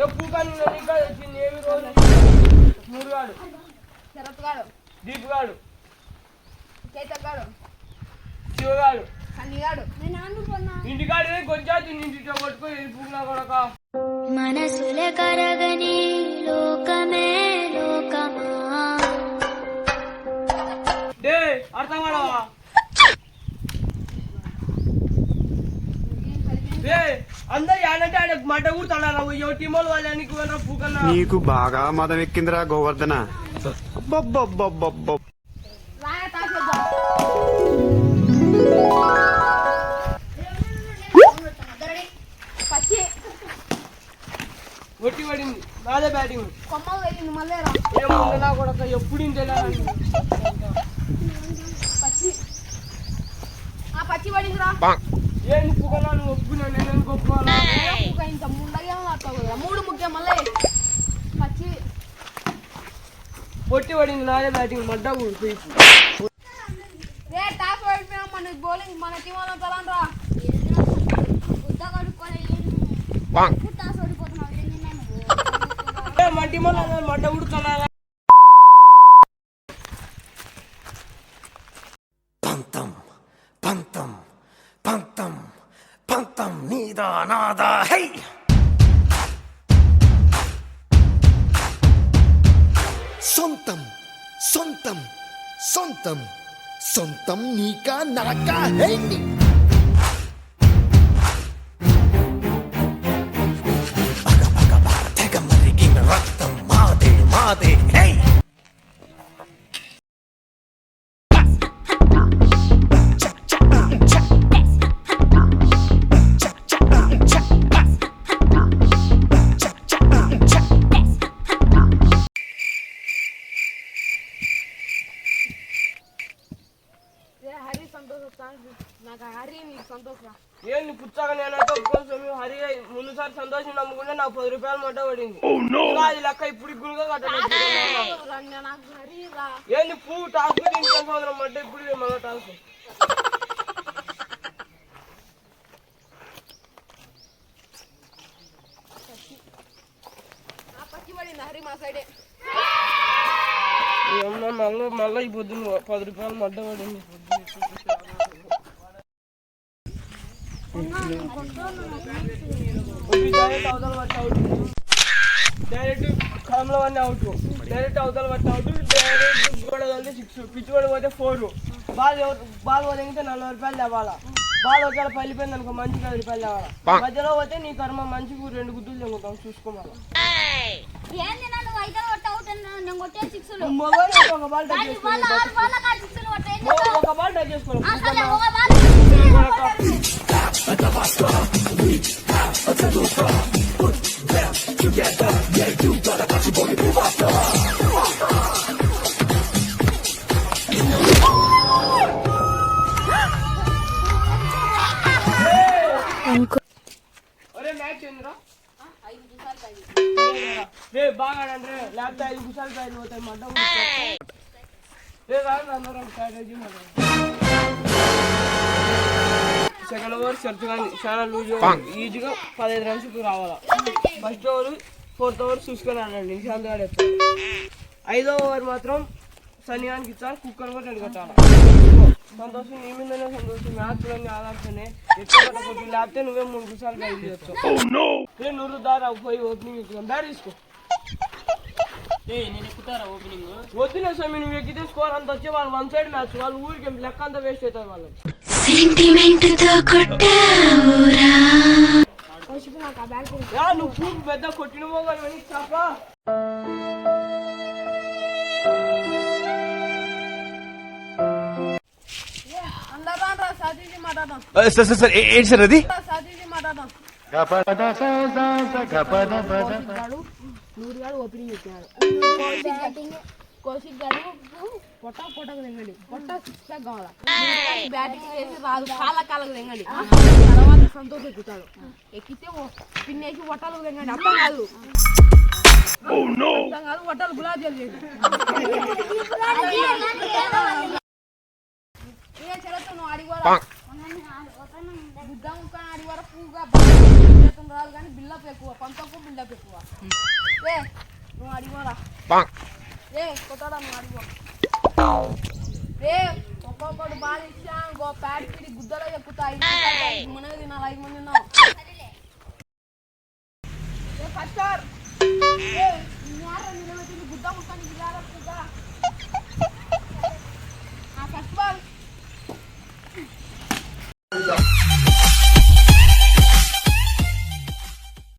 చెప్పు కానీ ఇంకా వచ్చింది ఏమి రోజు మూడుగాడు శరత్ గాడు దీప్ గాడు చైతక్ గాడు శివగాడు సన్నిగాడు ఇంటికాడు కొంచెం ఇంటితో పట్టుకో వెళ్ళిపోకున్నా కొడక మనసుల కరగని లోకమే లోకమా డే అర్థం కాడవా అందరు ఏడంటే ఆడ మడ్డ కూర్చున్నారు టీమోలు వాళ్ళని పూకన్నా నీకు బాగా మదం ఎక్కిందిరా గోవర్ధన ఒట్టి పడింది నాదే బ్యాటింగ్ కొమ్మలు వెళ్ళింది మళ్ళీ ఏముందా కూడా ఎప్పుడు పచ్చి పడిందిరా ఏంది పూకన్నా నువ్వు ఒప్పుకున్నా నేను ఒప్పుకోవాలా ఇంత ముందగా కదా మూడు ముఖ్యం మళ్ళీ పచ్చి పొట్టి పడింది నాదే బ్యాటింగ్ మడ్డ కూడిపోయి టాప్ పడిపోయినా మన బౌలింగ్ మన టీం వాళ్ళ తలండ్రా మన టీం వాళ్ళు మడ్డ ఉడుతున్నా పంతం పంతం పంతం పంతం నీదా నాదా హై సొంతం సొంతం సొంతం సొంతం నీకా నాకా హై బగ బగ బగ తెగ మరిగిన రక్తం మాదే మాదే హై హరి సంతోష నాకు హరి నీకు సంతోష ఏంది పుచ్చగా నేనైతే ఒప్పుకోసం హరి ముందుసారి సంతోషం నమ్ముకుంటే నాకు 10 రూపాయలు మడ్డ పడింది అది లెక్క ఇప్పుడు గురుగా కట్టలేదు ఏంది పువ్వు టాస్క్ సంవత్సరం మడ్డ ఇప్పుడు మళ్ళీ టాస్క్ పచ్చి పడింది హరి మా సైడే మళ్ళీ ఈ పొద్దున్న 10 రూపాయలు మడ్డ పడింది డైరెక్ట్ కలంలో అన్నీ అవుట్ డైరెక్ట్ అవతల పట్టి అవుట్ డైరెక్ట్ గోడ కలిసి 6 పిచ్చి కూడా పోతే 4 బాల్ వదిలితే 40 రూపాయలు తేవాలా బాల్ ఒకవేళ పల్లిపోయింది అనుకో మంచిగా 10 రూపాయలు తేవాలా మధ్యలో పోతే నీ కర్మ మంచిగా 2 గుద్దులు తెంగుతాం చూసుకోవాలి ఒక బాల్ టచ్ చేసుకోవాలి మ్యాచ్ ఏందిరా రే బాగా లేకపోతే 5 నిమిషాలు పైన పోతాయి మడ్డ సెకండ్ ఓవర్ షర్ట్ కానీ చాలా లూజ్ ఈజీగా 15 రన్స్ రావాలా ఫస్ట్ ఓవర్ 4th ఓవర్ చూసుకొని ఆడండి నిశాంత్ గారు ఎత్తారు 5వ ఓవర్ మాత్రం సన్నియానికి ఇచ్చారు కుక్కర్ కూడా అడగట్టాలి సంతోషం నీ మీదనే సంతోషం మ్యాచ్లన్నీ ఆడాడుతూనే ఎక్కువ కొట్టి లేకపోతే నువ్వే 3 నిమిషాలు బయట చేయొచ్చు నూరు దారా పోయి ఓపెనింగ్ ఎక్కువ బ్యాట్ తీసుకో నేను ఎక్కుతారా ఓపెనింగ్ వద్దులే స్వామి నువ్వు ఎక్కితే స్కోర్ అంత వచ్చే వాళ్ళు 1 సైడ్ మ్యాచ్ వాళ్ళు ఊరికి లెక్క అంతా వేస్ట్ అవుతారు వాళ్ళు నువ్వు పెద్ద కొట్టిన పోగలవని చాపా సార్ ఏంటి సార్ అది నూరుగాడు ఓపెనింగ్ పెట్టినాడు కౌశిక్ గారు పొట్టకు తెంగండి పొట్ట 6 కావాలా బ్యాటింగ్ వేసి రాదు కాళ్ళకు తెంగండి తర్వాత సంతోష్ ఎక్కుతాడు ఎక్కితే పిన్నేసి వట్టాలకు తెంగండి అర్థం కాదు వట్టాలు గులాబ్ జామ్ చేసి చదువుతావు నువ్వు అడిగోరా బుద్ధ ముక్క ఆడి వరకు రాదు కానీ బిల్డప్ ఎక్కువ పంతకు బిల్డప్ ఎక్కువ ఏ నువ్వు అడిగోరా ఏ కొత్తడా నువ్వు అడిగో ఏ ఒక్కొక్కడు బాగా ఇచ్చా ఇంకో ప్యాడ్ పిడి గుద్దలో ఎక్కుతాయి మనకి తినాలి 5 మంది తిన్నావు ఫస్ట్ గుద్ద ముక్కని ఫస్ట్ బాల్